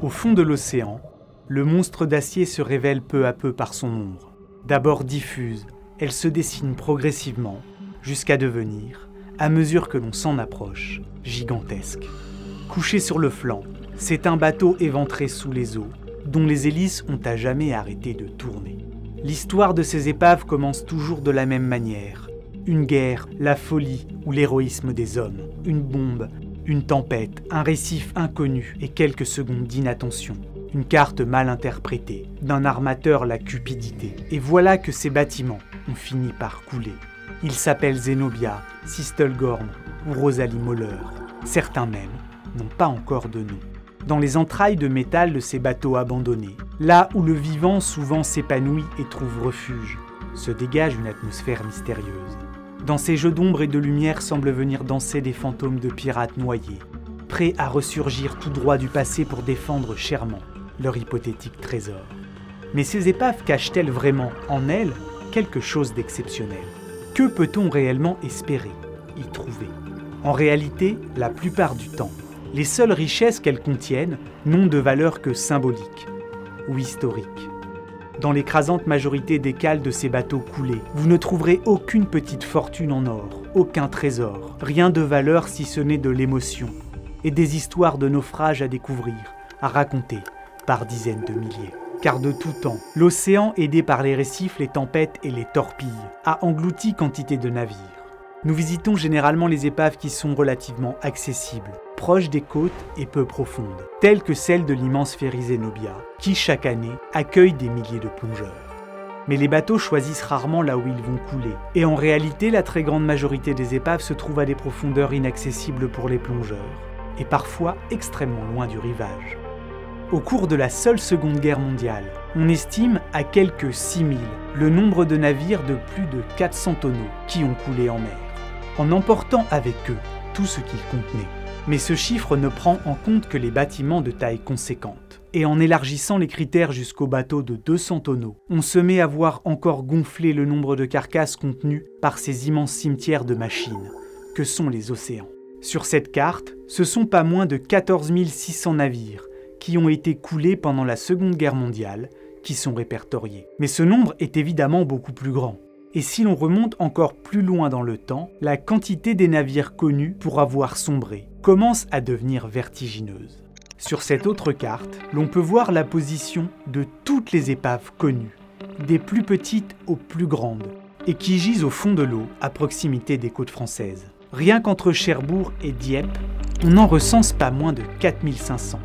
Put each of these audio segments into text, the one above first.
Au fond de l'océan, le monstre d'acier se révèle peu à peu par son ombre. D'abord diffuse, elle se dessine progressivement, jusqu'à devenir, à mesure que l'on s'en approche, gigantesque. Couché sur le flanc, c'est un bateau éventré sous les eaux, dont les hélices ont à jamais arrêté de tourner. L'histoire de ces épaves commence toujours de la même manière. Une guerre, la folie ou l'héroïsme des hommes, une bombe, une tempête, un récif inconnu et quelques secondes d'inattention. Une carte mal interprétée, d'un armateur la cupidité. Et voilà que ces bâtiments ont fini par couler. Ils s'appellent Zenobia, Sistelgorm ou Rosalie Moller. Certains même n'ont pas encore de nom. Dans les entrailles de métal de ces bateaux abandonnés, là où le vivant souvent s'épanouit et trouve refuge, se dégage une atmosphère mystérieuse. Dans ces jeux d'ombre et de lumière semblent venir danser des fantômes de pirates noyés, prêts à ressurgir tout droit du passé pour défendre chèrement leur hypothétique trésor. Mais ces épaves cachent-elles vraiment en elles quelque chose d'exceptionnel? Que peut-on réellement espérer y trouver? En réalité, la plupart du temps, les seules richesses qu'elles contiennent n'ont de valeur que symbolique ou historique. Dans l'écrasante majorité des cales de ces bateaux coulés, vous ne trouverez aucune petite fortune en or, aucun trésor, rien de valeur si ce n'est de l'émotion, et des histoires de naufrages à découvrir, à raconter, par dizaines de milliers. Car de tout temps, l'océan, aidé par les récifs, les tempêtes et les torpilles, a englouti quantité de navires. Nous visitons généralement les épaves qui sont relativement accessibles, proches des côtes et peu profondes, telles que celle de l'immense ferry Zenobia, qui chaque année accueille des milliers de plongeurs. Mais les bateaux choisissent rarement là où ils vont couler, et en réalité la très grande majorité des épaves se trouvent à des profondeurs inaccessibles pour les plongeurs, et parfois extrêmement loin du rivage. Au cours de la seule Seconde Guerre mondiale, on estime à quelques 6000 le nombre de navires de plus de 400 tonneaux qui ont coulé en mer, en emportant avec eux tout ce qu'ils contenaient. Mais ce chiffre ne prend en compte que les bâtiments de taille conséquente. Et en élargissant les critères jusqu'aux bateaux de 200 tonneaux, on se met à voir encore gonfler le nombre de carcasses contenues par ces immenses cimetières de machines, que sont les océans. Sur cette carte, ce sont pas moins de 14 600 navires qui ont été coulés pendant la Seconde Guerre mondiale, qui sont répertoriés. Mais ce nombre est évidemment beaucoup plus grand. Et si l'on remonte encore plus loin dans le temps, la quantité des navires connus pour avoir sombré commence à devenir vertigineuse. Sur cette autre carte, l'on peut voir la position de toutes les épaves connues, des plus petites aux plus grandes, et qui gisent au fond de l'eau à proximité des côtes françaises. Rien qu'entre Cherbourg et Dieppe, on en recense pas moins de 4500.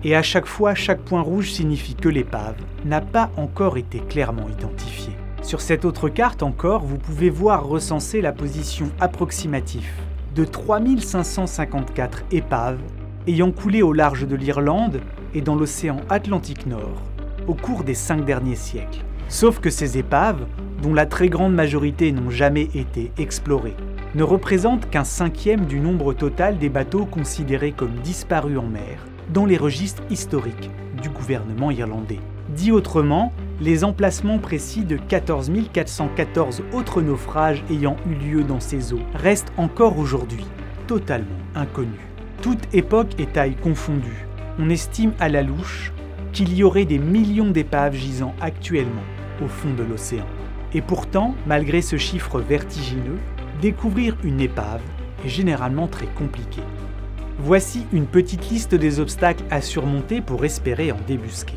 Et à chaque fois, chaque point rouge signifie que l'épave n'a pas encore été clairement identifiée. Sur cette autre carte encore, vous pouvez voir recenser la position approximative de 3554 épaves ayant coulé au large de l'Irlande et dans l'océan Atlantique Nord au cours des 5 derniers siècles. Sauf que ces épaves, dont la très grande majorité n'ont jamais été explorées, ne représentent qu'un 5e du nombre total des bateaux considérés comme disparus en mer dans les registres historiques du gouvernement irlandais. Dit autrement, les emplacements précis de 14 414 autres naufrages ayant eu lieu dans ces eaux restent encore aujourd'hui totalement inconnus. Toute époque et taille confondues, on estime à la louche qu'il y aurait des millions d'épaves gisant actuellement au fond de l'océan. Et pourtant, malgré ce chiffre vertigineux, découvrir une épave est généralement très compliqué. Voici une petite liste des obstacles à surmonter pour espérer en débusquer.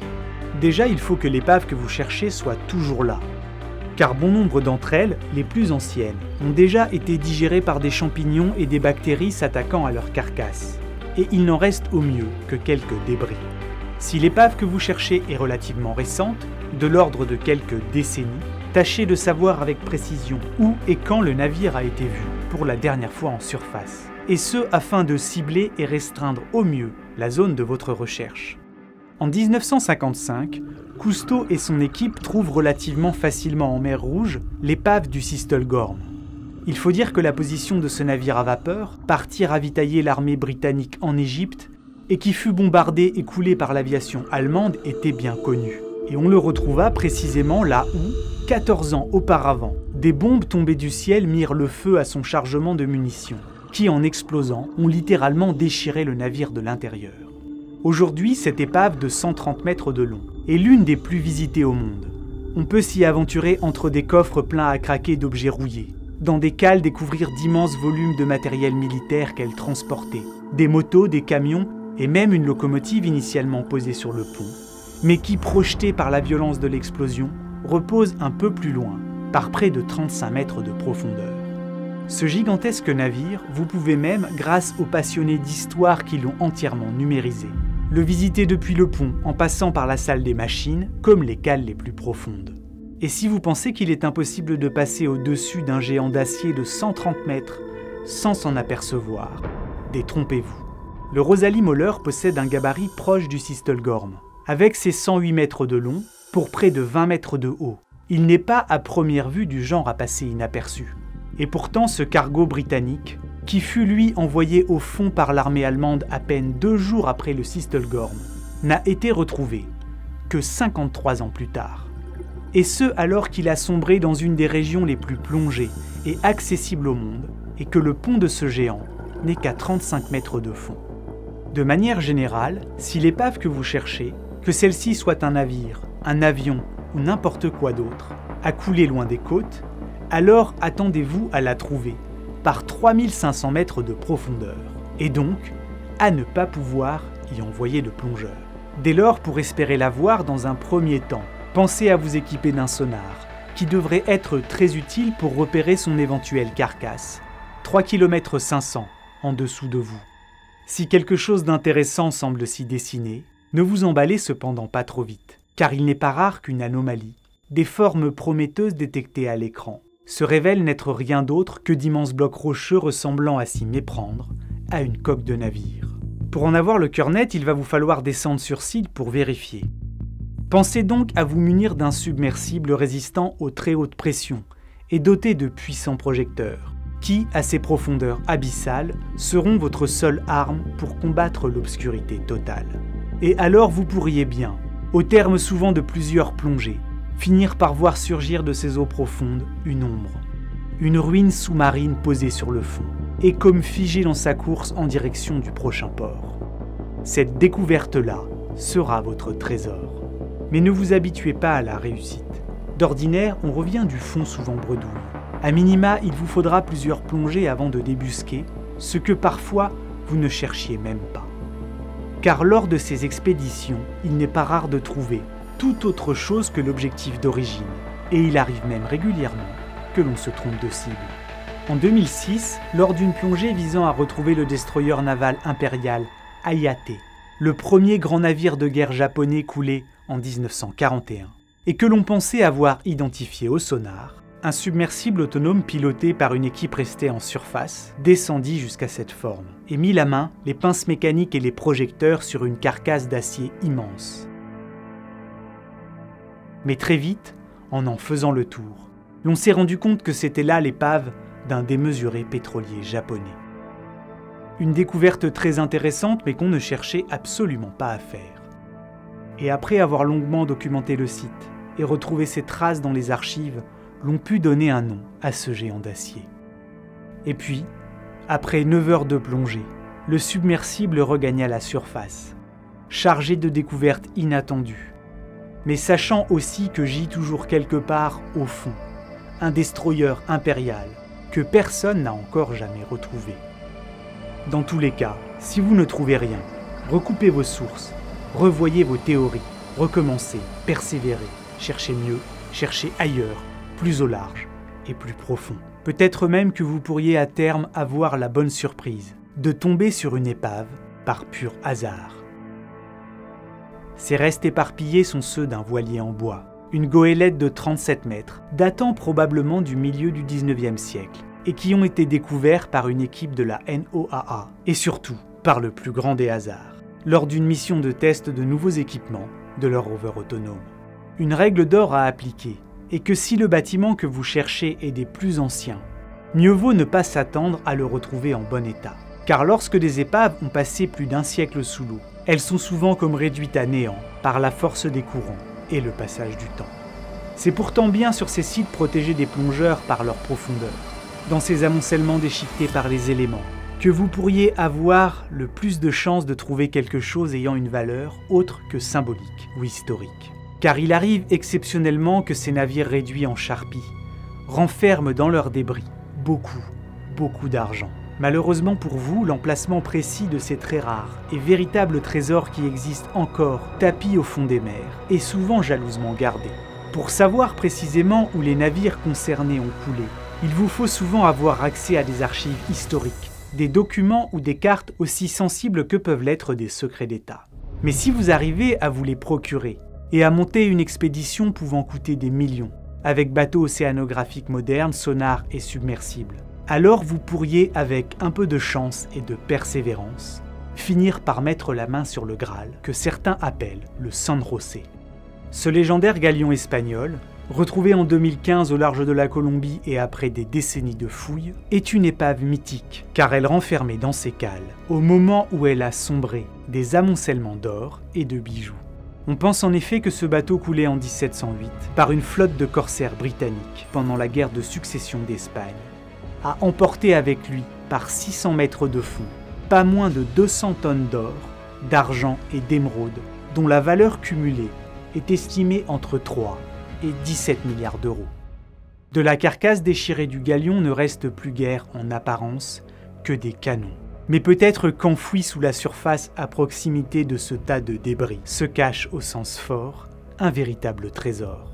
Déjà, il faut que l'épave que vous cherchez soit toujours là, car bon nombre d'entre elles, les plus anciennes, ont déjà été digérées par des champignons et des bactéries s'attaquant à leur carcasse, et il n'en reste au mieux que quelques débris. Si l'épave que vous cherchez est relativement récente, de l'ordre de quelques décennies, tâchez de savoir avec précision où et quand le navire a été vu pour la dernière fois en surface, et ce afin de cibler et restreindre au mieux la zone de votre recherche. En 1955, Cousteau et son équipe trouvent relativement facilement en mer Rouge l'épave du Sistelgorm. Il faut dire que la position de ce navire à vapeur, parti ravitailler l'armée britannique en Égypte, et qui fut bombardé et coulé par l'aviation allemande, était bien connue. Et on le retrouva précisément là où, 14 ans auparavant, des bombes tombées du ciel mirent le feu à son chargement de munitions, qui en explosant ont littéralement déchiré le navire de l'intérieur. Aujourd'hui, cette épave de 130 mètres de long est l'une des plus visitées au monde. On peut s'y aventurer entre des coffres pleins à craquer d'objets rouillés, dans des cales découvrir d'immenses volumes de matériel militaire qu'elle transportait, des motos, des camions et même une locomotive initialement posée sur le pont, mais qui, projetée par la violence de l'explosion, repose un peu plus loin, par près de 35 mètres de profondeur. Ce gigantesque navire, vous pouvez même, grâce aux passionnés d'histoire qui l'ont entièrement numérisé, le visiter depuis le pont en passant par la salle des machines, comme les cales les plus profondes. Et si vous pensez qu'il est impossible de passer au-dessus d'un géant d'acier de 130 mètres sans s'en apercevoir, détrompez-vous. Le Rosalie Moller possède un gabarit proche du Sistelgorm. Avec ses 108 mètres de long, pour près de 20 mètres de haut, il n'est pas à première vue du genre à passer inaperçu. Et pourtant ce cargo britannique, qui fut lui envoyé au fond par l'armée allemande à peine 2 jours après le Sistelgorm, n'a été retrouvé que 53 ans plus tard. Et ce alors qu'il a sombré dans une des régions les plus plongées et accessibles au monde, et que le pont de ce géant n'est qu'à 35 mètres de fond. De manière générale, si l'épave que vous cherchez, que celle-ci soit un navire, un avion ou n'importe quoi d'autre, a coulé loin des côtes, alors attendez-vous à la trouver, par 3500 mètres de profondeur, et donc à ne pas pouvoir y envoyer de plongeur. Dès lors, pour espérer la voir dans un premier temps, pensez à vous équiper d'un sonar, qui devrait être très utile pour repérer son éventuelle carcasse, 3 km 500 en dessous de vous. Si quelque chose d'intéressant semble s'y dessiner, ne vous emballez cependant pas trop vite, car il n'est pas rare qu'une anomalie, des formes prometteuses détectées à l'écran, se révèlent n'être rien d'autre que d'immenses blocs rocheux ressemblant à s'y méprendre à une coque de navire. Pour en avoir le cœur net, il va vous falloir descendre sur site pour vérifier. Pensez donc à vous munir d'un submersible résistant aux très hautes pressions et doté de puissants projecteurs, qui, à ces profondeurs abyssales, seront votre seule arme pour combattre l'obscurité totale. Et alors vous pourriez bien, au terme souvent de plusieurs plongées, finir par voir surgir de ces eaux profondes une ombre, une ruine sous-marine posée sur le fond, et comme figée dans sa course en direction du prochain port. Cette découverte-là sera votre trésor. Mais ne vous habituez pas à la réussite. D'ordinaire, on revient du fond souvent bredouille. A minima, il vous faudra plusieurs plongées avant de débusquer, ce que parfois vous ne cherchiez même pas. Car lors de ces expéditions, il n'est pas rare de trouver tout autre chose que l'objectif d'origine, et il arrive même régulièrement que l'on se trompe de cible. En 2006, lors d'une plongée visant à retrouver le destroyer naval impérial Hayate, le premier grand navire de guerre japonais coulé en 1941, et que l'on pensait avoir identifié au sonar, un submersible autonome piloté par une équipe restée en surface descendit jusqu'à cette forme et mit la main, les pinces mécaniques et les projecteurs sur une carcasse d'acier immense. Mais très vite, en faisant le tour, l'on s'est rendu compte que c'était là l'épave d'un démesuré pétrolier japonais. Une découverte très intéressante mais qu'on ne cherchait absolument pas à faire. Et après avoir longuement documenté le site et retrouvé ses traces dans les archives, l'on pu donner un nom à ce géant d'acier. Et puis, après 9 heures de plongée, le submersible regagna la surface, chargé de découvertes inattendues, mais sachant aussi que gît toujours quelque part au fond, un destroyer impérial que personne n'a encore jamais retrouvé. Dans tous les cas, si vous ne trouvez rien, recoupez vos sources, revoyez vos théories, recommencez, persévérez, cherchez mieux, cherchez ailleurs, plus au large et plus profond. Peut-être même que vous pourriez à terme avoir la bonne surprise de tomber sur une épave par pur hasard. Ces restes éparpillés sont ceux d'un voilier en bois, une goélette de 37 mètres, datant probablement du milieu du 19e siècle, et qui ont été découverts par une équipe de la NOAA, et surtout par le plus grand des hasards, lors d'une mission de test de nouveaux équipements de leur rover autonome. Une règle d'or à appliquer est que si le bâtiment que vous cherchez est des plus anciens, mieux vaut ne pas s'attendre à le retrouver en bon état. Car lorsque des épaves ont passé plus d'1 siècle sous l'eau, elles sont souvent comme réduites à néant par la force des courants et le passage du temps. C'est pourtant bien sur ces sites protégés des plongeurs par leur profondeur, dans ces amoncellements déchiquetés par les éléments, que vous pourriez avoir le plus de chances de trouver quelque chose ayant une valeur autre que symbolique ou historique. Car il arrive exceptionnellement que ces navires réduits en charpie renferment dans leurs débris beaucoup d'argent. Malheureusement pour vous, l'emplacement précis de ces très rares et véritables trésors qui existent encore tapis au fond des mers est souvent jalousement gardé. Pour savoir précisément où les navires concernés ont coulé, il vous faut souvent avoir accès à des archives historiques, des documents ou des cartes aussi sensibles que peuvent l'être des secrets d'État. Mais si vous arrivez à vous les procurer et à monter une expédition pouvant coûter des millions, avec bateaux océanographiques modernes, sonars et submersibles, alors vous pourriez, avec un peu de chance et de persévérance, finir par mettre la main sur le Graal que certains appellent le San José. Ce légendaire galion espagnol, retrouvé en 2015 au large de la Colombie et après des décennies de fouilles, est une épave mythique, car elle renfermait dans ses cales, au moment où elle a sombré, des amoncellements d'or et de bijoux. On pense en effet que ce bateau coulait en 1708 par une flotte de corsaires britanniques pendant la guerre de succession d'Espagne, a emporté avec lui, par 600 mètres de fond, pas moins de 200 tonnes d'or, d'argent et d'émeraude, dont la valeur cumulée est estimée entre 3 et 17 milliards d'euros. De la carcasse déchirée du galion ne reste plus guère en apparence que des canons. Mais peut-être qu'enfoui sous la surface à proximité de ce tas de débris se cache au sens fort un véritable trésor.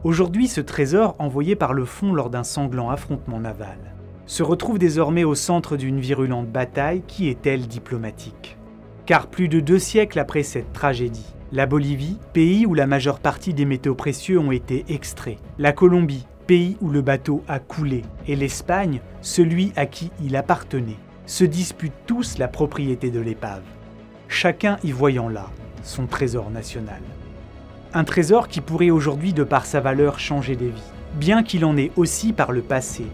Aujourd'hui, ce trésor, envoyé par le fond lors d'un sanglant affrontement naval, se retrouve désormais au centre d'une virulente bataille qui est-elle diplomatique. Car plus de 2 siècles après cette tragédie, la Bolivie, pays où la majeure partie des métaux précieux ont été extraits, la Colombie, pays où le bateau a coulé, et l'Espagne, celui à qui il appartenait, se disputent tous la propriété de l'épave, chacun y voyant là son trésor national. Un trésor qui pourrait aujourd'hui, de par sa valeur, changer des vies, bien qu'il en ait aussi par le passé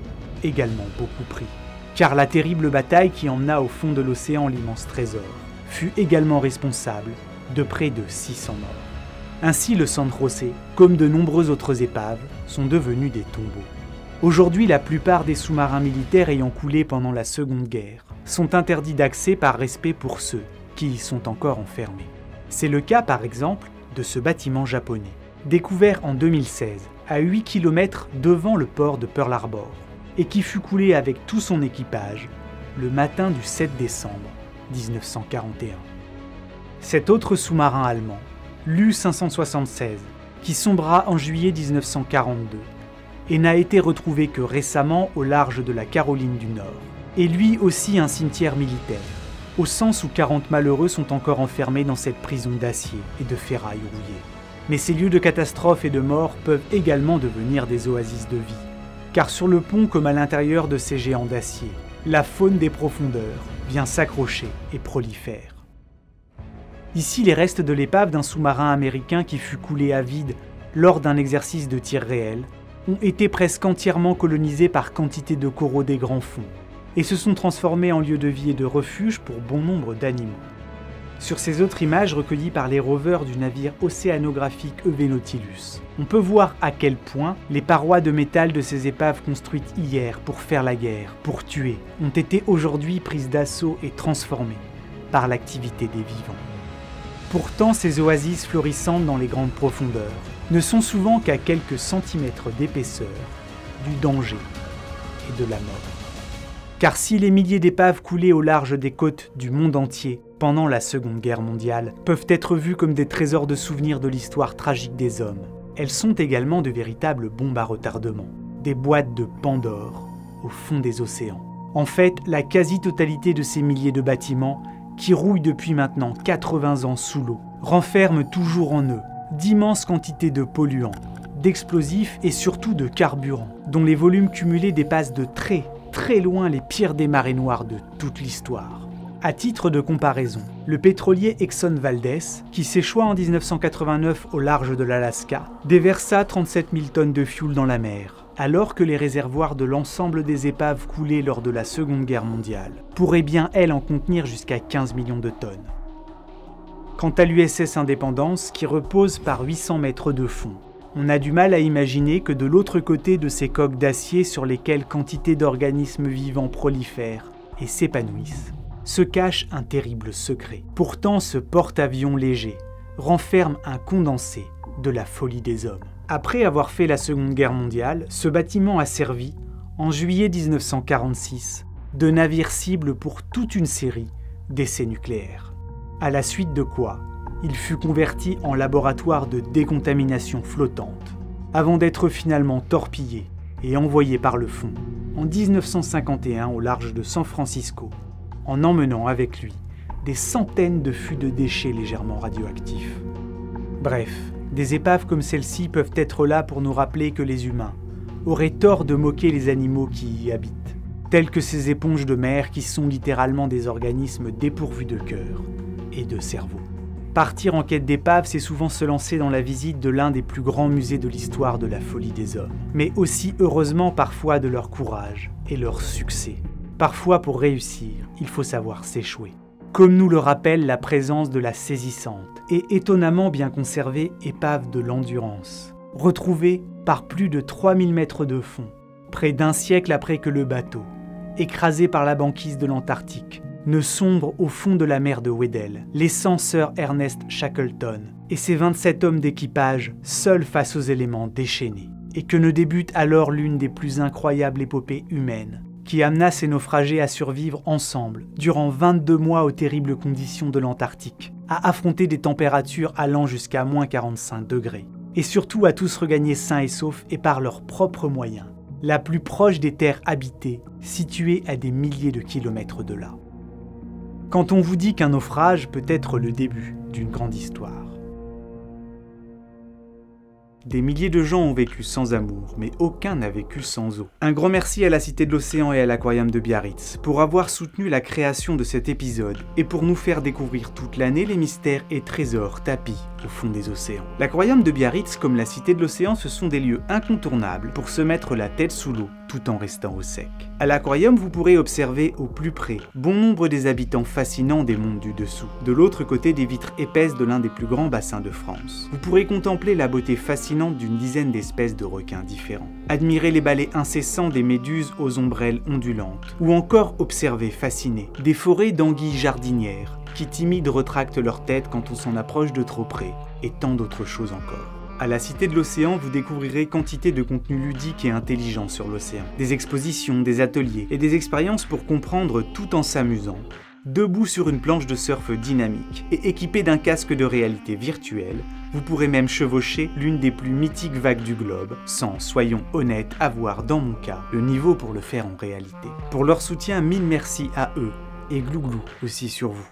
également beaucoup pris. Car la terrible bataille qui emmena au fond de l'océan l'immense trésor fut également responsable de près de 600 morts. Ainsi, le San José, comme de nombreuses autres épaves, sont devenus des tombeaux. Aujourd'hui, la plupart des sous-marins militaires ayant coulé pendant la Seconde Guerre sont interdits d'accès par respect pour ceux qui y sont encore enfermés. C'est le cas, par exemple, de ce bâtiment japonais, découvert en 2016 à 8 km devant le port de Pearl Harbor, et qui fut coulé avec tout son équipage le matin du 7 décembre 1941. Cet autre sous-marin allemand, l'U-576, qui sombra en juillet 1942, et n'a été retrouvé que récemment au large de la Caroline du Nord, est lui aussi un cimetière militaire, au sens où 40 malheureux sont encore enfermés dans cette prison d'acier et de ferraille rouillée. Mais ces lieux de catastrophe et de mort peuvent également devenir des oasis de vie, car sur le pont comme à l'intérieur de ces géants d'acier, la faune des profondeurs vient s'accrocher et prolifère. Ici, les restes de l'épave d'un sous-marin américain qui fut coulé à vide lors d'un exercice de tir réel ont été presque entièrement colonisés par quantité de coraux des grands fonds et se sont transformés en lieu de vie et de refuge pour bon nombre d'animaux. Sur ces autres images recueillies par les rovers du navire océanographique EV Nautilus, on peut voir à quel point les parois de métal de ces épaves construites hier pour faire la guerre, pour tuer, ont été aujourd'hui prises d'assaut et transformées par l'activité des vivants. Pourtant, ces oasis florissantes dans les grandes profondeurs ne sont souvent qu'à quelques centimètres d'épaisseur du danger et de la mort. Car si les milliers d'épaves coulées au large des côtes du monde entier pendant la Seconde Guerre mondiale peuvent être vues comme des trésors de souvenirs de l'histoire tragique des hommes, elles sont également de véritables bombes à retardement, des boîtes de Pandore au fond des océans. En fait, la quasi-totalité de ces milliers de bâtiments, qui rouillent depuis maintenant 80 ans sous l'eau, renferment toujours en eux d'immenses quantités de polluants, d'explosifs et surtout de carburant, dont les volumes cumulés dépassent de très loin les pires des marées noires de toute l'histoire. À titre de comparaison, le pétrolier Exxon Valdez, qui s'échoua en 1989 au large de l'Alaska, déversa 37 000 tonnes de fioul dans la mer, alors que les réservoirs de l'ensemble des épaves coulées lors de la Seconde Guerre mondiale pourraient bien, elles, en contenir jusqu'à 15 millions de tonnes. Quant à l'USS Indépendance, qui repose par 800 mètres de fond, on a du mal à imaginer que de l'autre côté de ces coques d'acier sur lesquelles quantité d'organismes vivants prolifèrent, et s'épanouissent, se cache un terrible secret. Pourtant, ce porte-avions léger renferme un condensé de la folie des hommes. Après avoir fait la Seconde Guerre mondiale, ce bâtiment a servi, en juillet 1946, de navire cible pour toute une série d'essais nucléaires. À la suite de quoi, il fut converti en laboratoire de décontamination flottante, avant d'être finalement torpillé et envoyé par le fond en 1951 au large de San Francisco, en emmenant avec lui des centaines de fûts de déchets légèrement radioactifs. Bref, des épaves comme celle-ci peuvent être là pour nous rappeler que les humains auraient tort de moquer les animaux qui y habitent, tels que ces éponges de mer qui sont littéralement des organismes dépourvus de cœur et de cerveau. Partir en quête d'épaves, c'est souvent se lancer dans la visite de l'un des plus grands musées de l'histoire de la folie des hommes, mais aussi heureusement parfois de leur courage et leur succès. Parfois, pour réussir, il faut savoir s'échouer. Comme nous le rappelle la présence de la saisissante et étonnamment bien conservée épave de l'Endurance, retrouvée par plus de 3000 mètres de fond, près d'un siècle après que le bateau, écrasé par la banquise de l'Antarctique, ne sombre au fond de la mer de Weddell, laissant Sir Ernest Shackleton et ses 27 hommes d'équipage seuls face aux éléments déchaînés, et que ne débute alors l'une des plus incroyables épopées humaines, qui amena ces naufragés à survivre ensemble durant 22 mois aux terribles conditions de l'Antarctique, à affronter des températures allant jusqu'à moins 45 degrés, et surtout à tous regagner sains et saufs et par leurs propres moyens, la plus proche des terres habitées, situées à des milliers de kilomètres de là. Quand on vous dit qu'un naufrage peut être le début d'une grande histoire. Des milliers de gens ont vécu sans amour, mais aucun n'a vécu sans eau. Un grand merci à la Cité de l'Océan et à l'Aquarium de Biarritz pour avoir soutenu la création de cet épisode et pour nous faire découvrir toute l'année les mystères et trésors tapis au fond des océans. L'Aquarium de Biarritz comme la Cité de l'Océan, ce sont des lieux incontournables pour se mettre la tête sous l'eau tout en restant au sec. À l'aquarium, vous pourrez observer au plus près bon nombre des habitants fascinants des mondes du dessous, de l'autre côté des vitres épaisses de l'un des plus grands bassins de France. Vous pourrez contempler la beauté fascinante d'une dizaine d'espèces de requins différents, admirer les balais incessants des méduses aux ombrelles ondulantes, ou encore observer fasciné des forêts d'anguilles jardinières qui timides retractent leur tête quand on s'en approche de trop près, et tant d'autres choses encore. À la Cité de l'Océan, vous découvrirez quantité de contenus ludiques et intelligents sur l'océan. Des expositions, des ateliers et des expériences pour comprendre tout en s'amusant. Debout sur une planche de surf dynamique et équipé d'un casque de réalité virtuelle, vous pourrez même chevaucher l'une des plus mythiques vagues du globe, sans, soyons honnêtes, avoir dans mon cas le niveau pour le faire en réalité. Pour leur soutien, mille merci à eux et glouglou aussi sur vous.